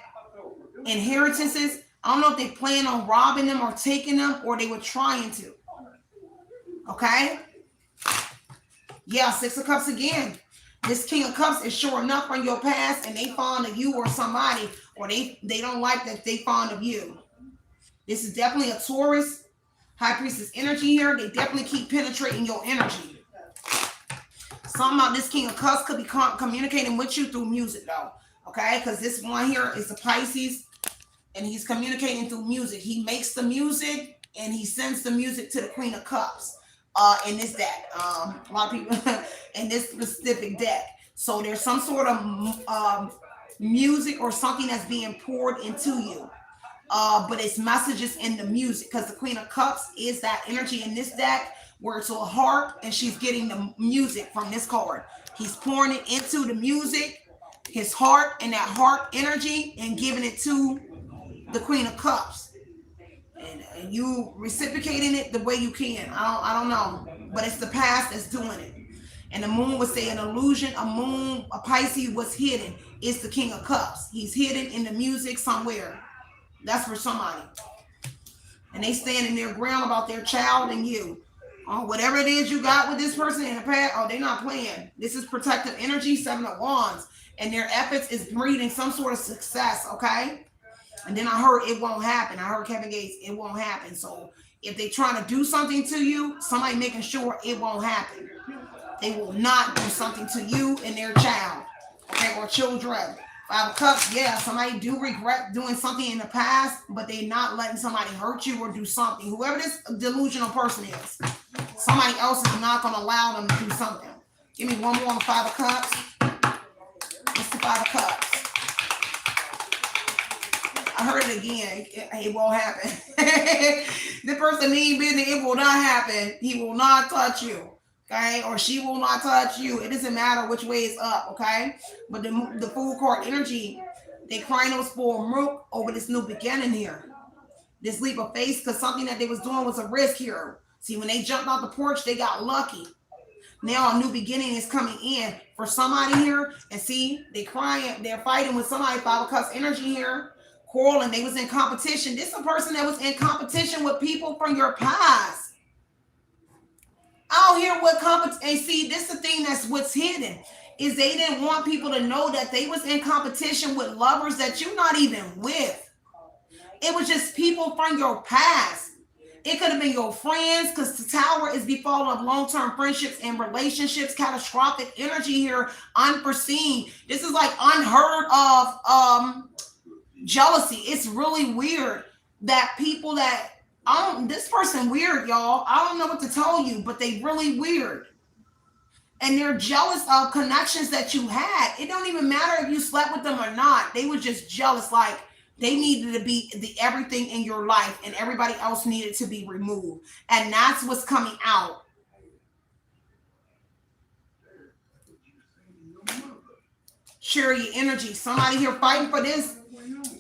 inheritances. I don't know if they plan on robbing them or taking them, or they were trying to. Okay. Yeah. Six of Cups again. This King of Cups is sure enough from your past, and they fond of you or somebody, or they don't like that they fond of you. This is definitely a Taurus, High Priestess energy here. They definitely keep penetrating your energy. Something about this King of Cups could be communicating with you through music, though. Okay, because this one here is the Pisces, and he's communicating through music. He makes the music, and he sends the music to the Queen of Cups. In this deck, a lot of people in this specific deck. So there's some sort of music or something that's being poured into you, but it's messages in the music, because the Queen of Cups is that energy in this deck where it's a harp, and she's getting the music from this card. He's pouring it into the music, his heart, and that harp energy, and giving it to the Queen of Cups. And you reciprocating it the way you can. I don't know, but it's the past that's doing it. And the moon would say an illusion, a Pisces was hidden. It's the King of Cups. He's hidden in the music somewhere. That's for somebody. And they standing their ground about their child and you. Whatever it is you got with this person in the past, they're not playing. This is protective energy, 7 of Wands. And their efforts is breeding some sort of success, okay? And then I heard it won't happen. I heard Kevin Gates, it won't happen. So if they're trying to do something to you, somebody making sure it won't happen. They will not do something to you and their child, okay, or children. 5 of Cups, yeah, somebody do regret doing something in the past, but they're not letting somebody hurt you or do something. Whoever this delusional person is, somebody else is not going to allow them to do something. Give me one more on the 5 of Cups. It's the 5 of Cups. I heard it again. It won't happen. The person mean business, it will not happen. He will not touch you. Okay, or she will not touch you. It doesn't matter which way it's up, okay? But the Fool card energy, they crying those for milk over this new beginning here. This leap of faith, because something that they was doing was a risk here. See, when they jumped off the porch, they got lucky. Now a new beginning is coming in for somebody here. And see, they crying, they're fighting with somebody, 5 of Cups energy here. Quarreling, they was in competition. This is a person that was in competition with people from your past. I don't hear what and see, this is the thing that's what's hidden, is they didn't want people to know that they was in competition with lovers that you're not even with. It was just people from your past. It could have been your friends, because the Tower is befallen of long-term friendships and relationships, catastrophic energy here, unforeseen. This is like unheard of jealousy. It's really weird that people that this person weird, y'all. I don't know what to tell you, but they really weird. And they're jealous of connections that you had. It don't even matter if you slept with them or not. They were just jealous, like they needed to be the everything in your life and everybody else needed to be removed. And that's what's coming out. Chariot energy. Somebody here fighting for this.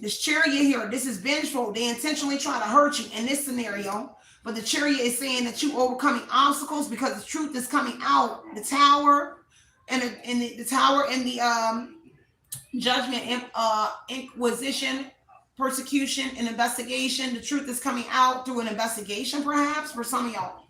This Chariot here, this is vengeful. They intentionally trying to hurt you in this scenario. But the Chariot is saying that you overcoming obstacles because the truth is coming out. The Tower and the Tower and the judgment, inquisition, persecution, and investigation. The truth is coming out through an investigation, perhaps, for some of y'all.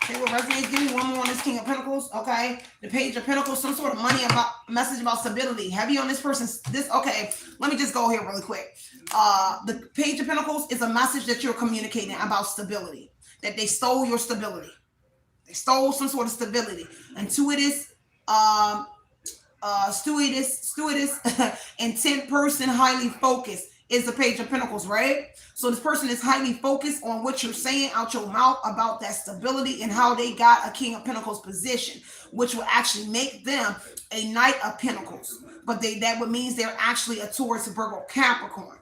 Okay, what resonates? Give me one more on this King of Pentacles. Okay, the Page of Pentacles, some sort of money about message about stability. Heavy on this person's okay, let me just go here really quick. The Page of Pentacles is a message that you're communicating about stability. That they stole your stability. They stole some sort of stability. Intuitive, stewardess, intent person, highly focused is the Page of Pentacles, right? So this person is highly focused on what you're saying out your mouth about that stability and how they got a King of Pentacles position, which will actually make them a Knight of Pentacles. But that would means they're actually a Taurus, Virgo, Capricorn.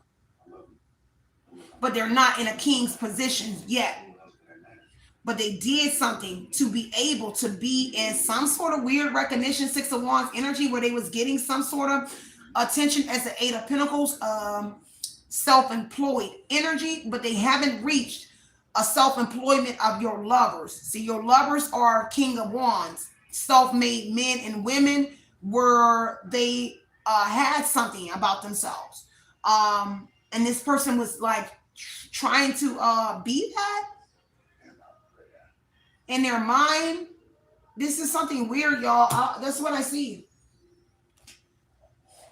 But they're not in a king's position yet. But they did something to be able to be in some sort of weird recognition, 6 of Wands energy, where they was getting some sort of attention as the 8 of Pentacles, self-employed energy, but they haven't reached a self-employment of your lovers. See, your lovers are King of Wands, self-made men and women, where they had something about themselves. And this person was like trying to be that in their mind. This is something weird, y'all. That's what I see.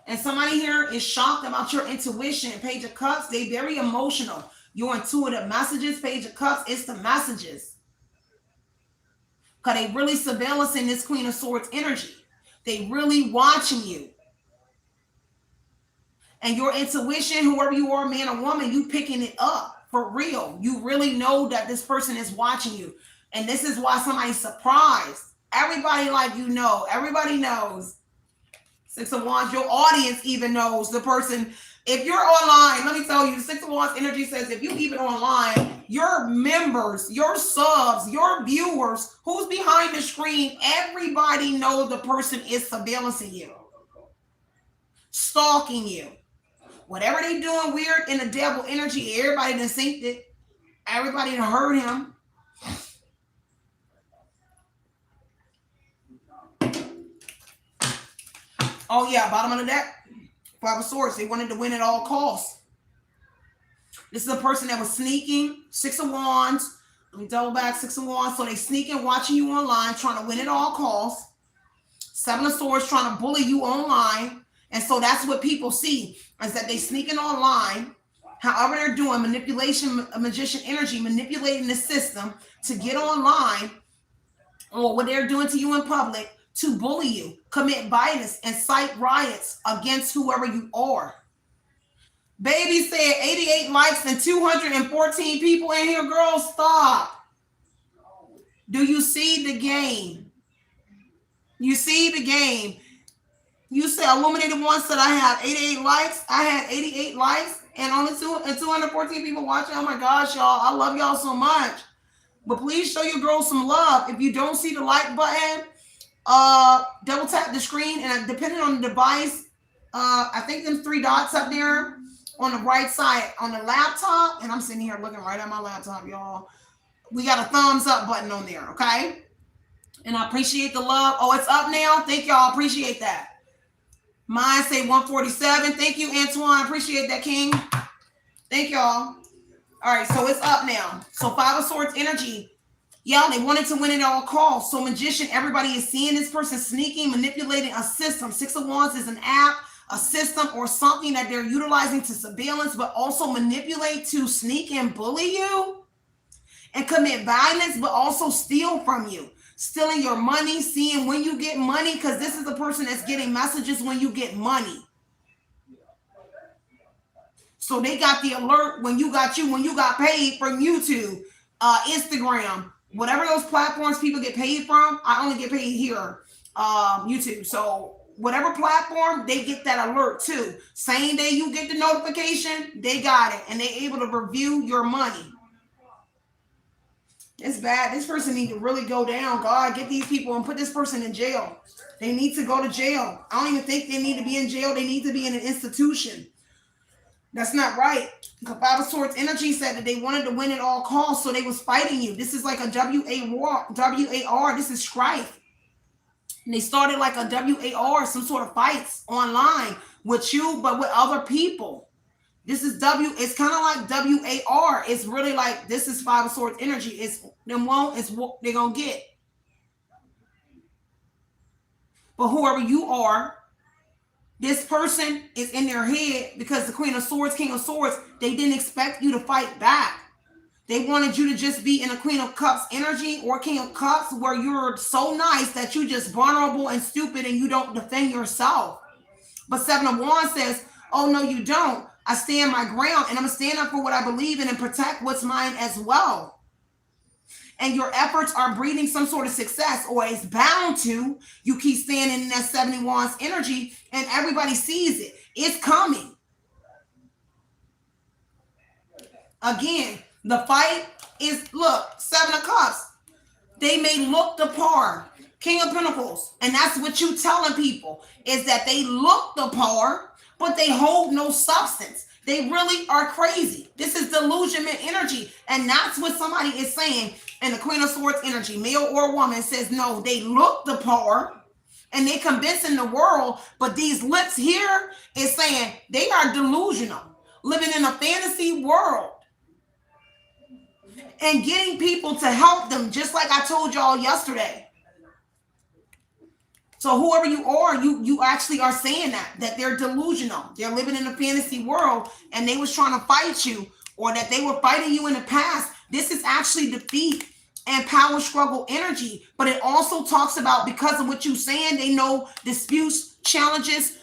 And somebody here is shocked about your intuition. Page of Cups, they very emotional. Your intuitive messages, Page of Cups, it's the messages. Because they really surveillancing this Queen of Swords energy. They really watching you. And your intuition, whoever you are, man or woman, you picking it up for real. You really know that this person is watching you. And this is why somebody's surprised. Everybody everybody knows. 6 of Wands, your audience even knows the person. If you're online, let me tell you, 6 of Wands energy says if you even online, your members, your subs, your viewers, who's behind the screen, everybody knows the person is surveillancing you, stalking you. Whatever they doing weird in the devil energy, everybody done synced it. Everybody done heard him. Oh yeah, bottom of the deck. Five of Swords. They wanted to win at all costs. This is a person that was sneaking. Six of Wands. Let me double back. Six of Wands. So they sneaking, watching you online, trying to win at all costs. Seven of Swords, trying to bully you online. And so that's what people see, is that they sneaking online. However they're doing, manipulation, magician energy, manipulating the system to get online, or what they're doing to you in public to bully you, commit violence, incite riots against whoever you are. Baby said 88 likes and 214 people in here. Girl, stop. Do you see the game? You see the game. You said Illuminated One said I had 88 likes. I had 88 likes and only 214 people watching. Oh my gosh, y'all. I love y'all so much. But please show your girls some love. If you don't see the like button, double tap the screen, and depending on the device, I think them three dots up there on the right side on the laptop, and I'm sitting here looking right at my laptop, y'all. We got a thumbs up button on there, okay? And I appreciate the love. Oh, it's up now. Thank y'all. Appreciate that. Mine say 147. Thank you, Antoine. Appreciate that, King. Thank y'all. All right, so it's up now. So Five of Swords energy. Y'all, they wanted to win at all costs. So magician, everybody is seeing this person sneaking, manipulating a system. Six of Wands is an app, a system, or something that they're utilizing to surveillance, but also manipulate to sneak and bully you and commit violence, but also steal from you. Stealing your money, seeing when you get money, because this is the person that's getting messages when you get money. So they got the alert when you got paid from YouTube, Instagram, whatever those platforms people get paid from. I only get paid here, YouTube. So whatever platform, they get that alert too. Same day you get the notification, they got it, and they able to review your money. It's bad. This person need to really go down. God, get these people and put this person in jail. They need to go to jail. I don't even think they need to be in jail. They need to be in an institution. That's not right. The Five of Swords energy said that they wanted to win at all costs, so they was fighting you. This is like a WAR. This is strife. And they started like a WAR, some sort of fights online with you, but with other people. This is it's kind of like WAR. It's really like, this is Five of Swords energy. It's them won't, it's what they're going to get. But whoever you are, this person is in their head because the Queen of Swords, King of Swords, they didn't expect you to fight back. They wanted you to just be in a Queen of Cups energy or King of Cups where you're so nice that you're just vulnerable and stupid and you don't defend yourself. But Seven of Wands says, oh, no, you don't. I stand my ground and I'm going to stand up for what I believe in and protect what's mine as well. And your efforts are breeding some sort of success, or it's bound to. You keep standing in that 70 Wands energy and everybody sees it. It's coming. Again, the fight is, look, Seven of Cups. They may look the par. King of Pentacles. And that's what you telling people, is that they look the par, but they hold no substance. They really are crazy. This is delusionment energy. And that's what somebody is saying. And the Queen of Swords energy, male or woman, says, no, they look the part and they convincing the world. But these lips here is saying they are delusional, living in a fantasy world and getting people to help them, just like I told y'all yesterday. So whoever you are, you actually are saying that they're delusional. They're living in a fantasy world and they was trying to fight you, or that they were fighting you in the past. This is actually defeat and power struggle energy. But it also talks about, because of what you're saying, they know disputes, challenges,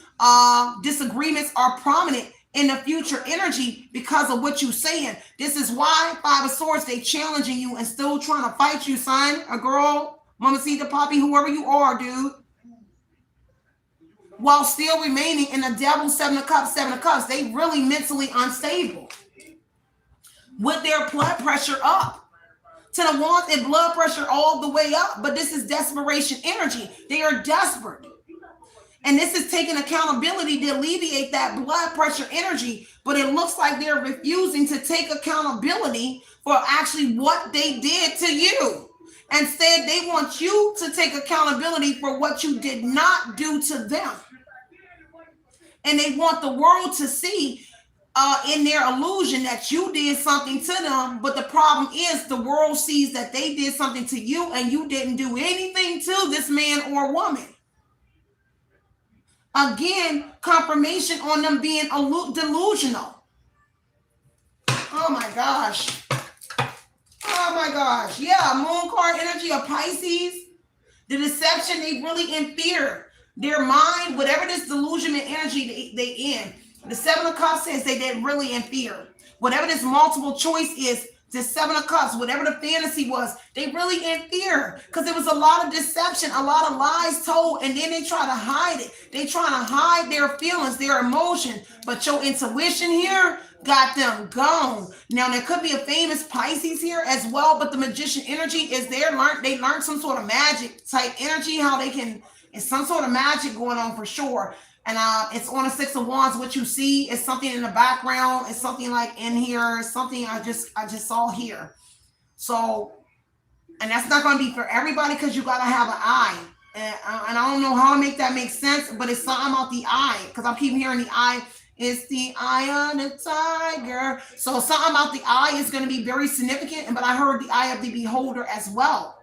disagreements are prominent in the future energy because of what you're saying. This is why Five of Swords, they challenging you and still trying to fight you, son, a girl, Mamacita, Poppy, whoever you are, dude. While still remaining in the Devil, Seven of Cups, they really mentally unstable with their blood pressure up. To the Wands, and blood pressure all the way up. But this is desperation energy. They are desperate. And this is taking accountability to alleviate that blood pressure energy. But it looks like they're refusing to take accountability for actually what they did to you. Instead, they want you to take accountability for what you did not do to them. And they want the world to see in their illusion that you did something to them. But the problem is the world sees that they did something to you and you didn't do anything to this man or woman. Again, confirmation on them being delusional. Oh my gosh. Oh my gosh. Yeah, moon card energy of Pisces. The deception, they really in fear. Their mind, whatever this delusionment energy they in. The Seven of Cups says they're really in fear. Whatever this multiple choice is, the Seven of Cups, whatever the fantasy was, they really in fear. Because there was a lot of deception, a lot of lies told, and then they try to hide it. They try to hide their feelings, their emotion. But your intuition here got them gone. Now, there could be a famous Pisces here as well, but the magician energy is there. They learned some sort of magic type energy, how they can, it's some sort of magic going on for sure. And it's on a Six of Wands. What you see is something in the background. It's something like in here, something I just saw here. So, and that's not going to be for everybody because you got to have an eye. And I don't know how to make that make sense, but it's something about the eye because I keep hearing the eye. It's the eye of the tiger. So something about the eye is going to be very significant. But I heard the eye of the beholder as well.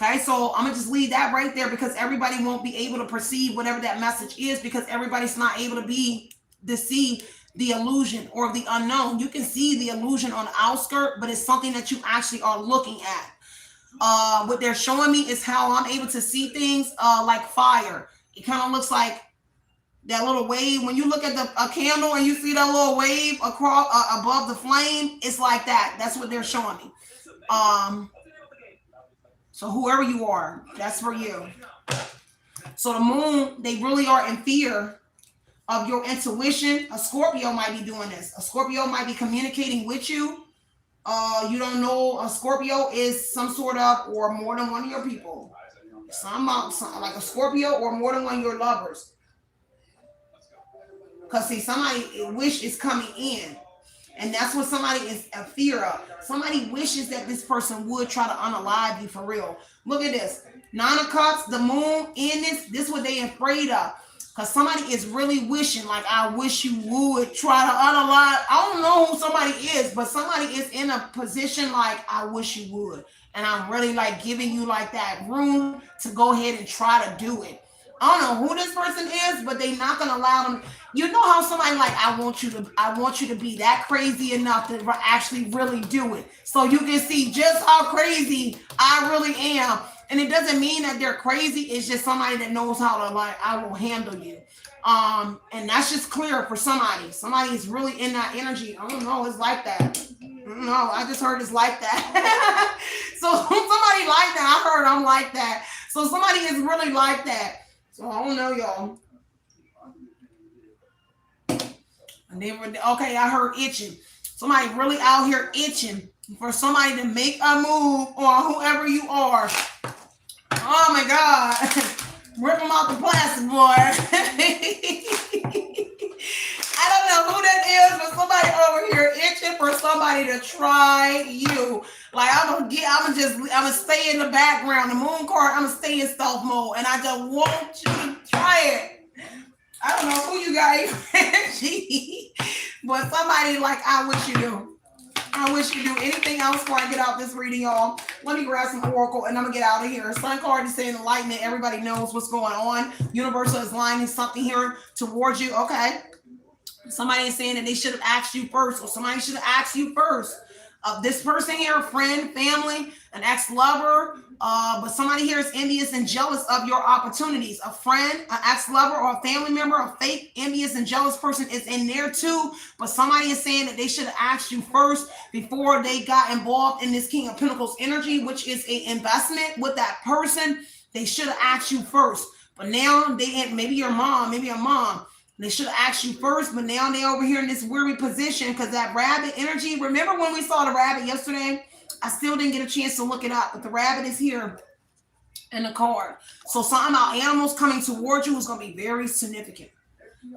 Okay, so I'm going to just leave that right there because everybody won't be able to perceive whatever that message is because everybody's not able to see the illusion or the unknown. You can see the illusion on the outskirt, but it's something that you actually are looking at. What they're showing me is how I'm able to see things like fire. It kind of looks like that little wave. When you look at a candle and you see that little wave across above the flame, it's like that. That's what they're showing me. So whoever you are, that's for you. So the moon, they really are in fear of your intuition. A Scorpio might be doing this. A Scorpio might be communicating with you. You don't know a Scorpio is some sort of or more than one of your people. Some like a Scorpio or more than one of your lovers. Because see, somebody wish is coming in. And that's what somebody is a fear of. Somebody wishes that this person would try to unalive you for real. Look at this. Nine of Cups, the moon in this is what they afraid of. Because somebody is really wishing, like, I wish you would try to unalive. I don't know who somebody is, but somebody is in a position like, I wish you would. And I'm really like giving you like that room to go ahead and try to do it. I don't know who this person is, but they're not gonna allow them. You know how somebody like, I want you to be that crazy enough to actually really do it. So you can see just how crazy I really am. And it doesn't mean that they're crazy. It's just somebody that knows how to like, I will handle you. And that's just clear for somebody. Somebody is really in that energy. I don't know, it's like that. No, I just heard it's like that. So somebody like that, I heard I'm like that. So somebody is really like that. So I don't know, y'all. And then okay, I heard itching. Somebody really out here itching for somebody to make a move on whoever you are. Oh my God. Rip them out the plastic, boy. I don't know who that is, but somebody over here itching for somebody to try you. Like I'm gonna stay in the background. The moon card, I'm gonna stay in stealth mode, and I just want you to try it. I don't know who you got, but somebody like I wish you do. I wish you do. Anything else before I get out this reading, y'all? Let me grab some oracle, and I'm gonna get out of here. Sun card is saying enlightenment. Everybody knows what's going on. Universal is lining something here towards you. Okay. Somebody is saying that they should have asked you first, or somebody should have asked you first. This person here, a friend, family, an ex-lover, but somebody here is envious and jealous of your opportunities. A friend, an ex-lover, or a family member, a fake, envious, and jealous person is in there too, but somebody is saying that they should have asked you first before they got involved in this King of Pentacles energy, which is an investment with that person. They should have asked you first, but now maybe your mom, maybe a mom. They should have asked you first, but now they're over here in this weary position because that rabbit energy. Remember when we saw the rabbit yesterday? I still didn't get a chance to look it up, but the rabbit is here in the card. So something about animals coming towards you is going to be very significant.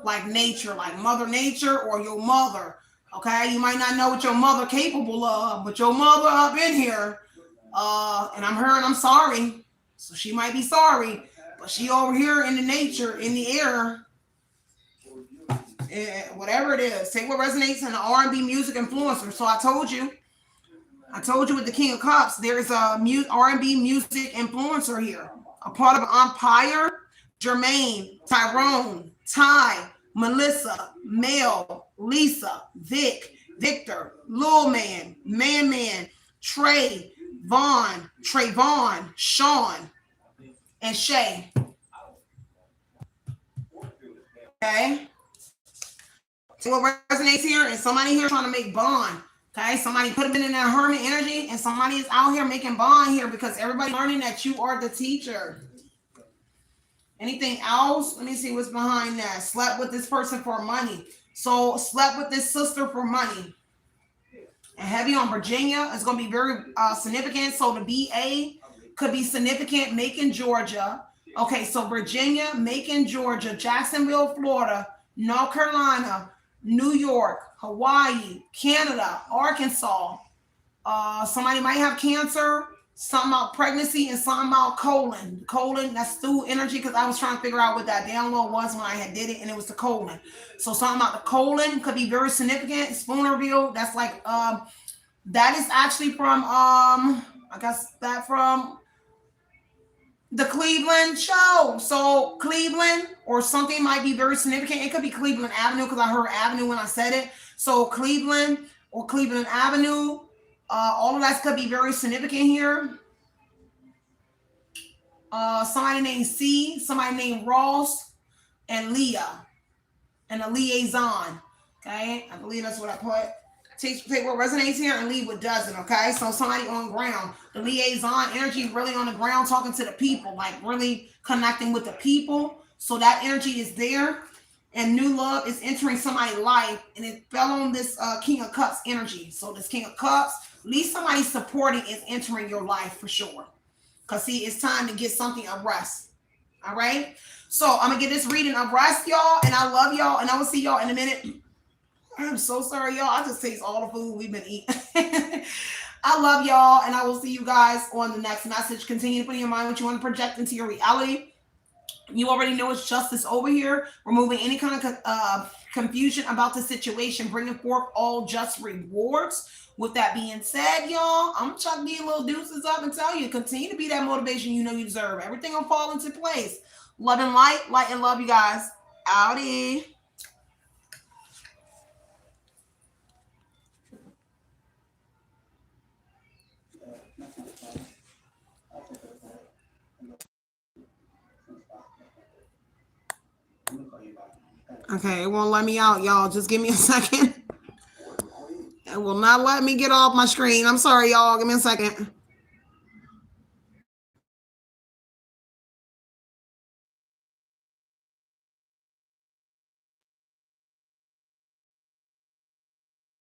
Like nature, like Mother Nature or your mother. Okay, you might not know what your mother capable of, but your mother up in here, and I'm sorry. So she might be sorry. But she over here in the nature, in the air, whatever it is. Take what resonates in the R&B music influencer. So I told you with the King of Cups, there's a R&B music influencer here. A part of Empire, Jermaine, Tyrone, Ty, Melissa, Mel, Lisa, Vic, Victor, Lil Man, Man, Trey, Vaughn, Trayvon, Sean, and Shay. Okay. So what resonates here is somebody here trying to make bond. Okay, somebody put them in that hermit energy, and somebody is out here making bond here because everybody's learning that you are the teacher. Anything else? Let me see what's behind that. Slept with this person for money. So slept with this sister for money. And heavy on Virginia is going to be very significant. So the BA could be significant. Macon, Georgia. Okay, so Virginia, Macon, Georgia, Jacksonville, Florida, North Carolina, New York, Hawaii, Canada, Arkansas. Somebody might have cancer. Something about pregnancy and something about colon. Colon, that's stool energy, because I was trying to figure out what that download was when I had did it, and it was the colon. So something about the colon could be very significant. Spoon reveal, that's like that is actually from I guess that from the Cleveland show. So Cleveland or something might be very significant. It could be Cleveland Avenue because I heard Avenue when I said it. So Cleveland or Cleveland Avenue. All of that could be very significant here. Somebody named C, somebody named Ross, and Leah, and a liaison. Okay, I believe that's what I put. Take what resonates here and leave what doesn't. Okay, so somebody on ground. The liaison energy really on the ground, talking to the people, like really connecting with the people. So that energy is there. And new love is entering somebody's life, and it fell on this King of Cups energy. So this King of Cups, at least somebody supporting is entering your life for sure. Because see, it's time to get something of rest. All right? So I'm going to get this reading of rest, y'all, and I love y'all, and I will see y'all in a minute. I'm so sorry, y'all. I just taste all the food we've been eating. I love y'all, and I will see you guys on the next message. Continue to put in your mind what you want to project into your reality. You already know it's justice over here, removing any kind of confusion about the situation, bringing forth all just rewards. With that being said, y'all, I'm chuck these little deuces up and tell you, continue to be that motivation you know you deserve. Everything will fall into place. Love and light and love, you guys. Outie. Okay, it won't let me out, y'all. Just give me a second. It will not let me get off my screen. I'm sorry, y'all. Give me a second.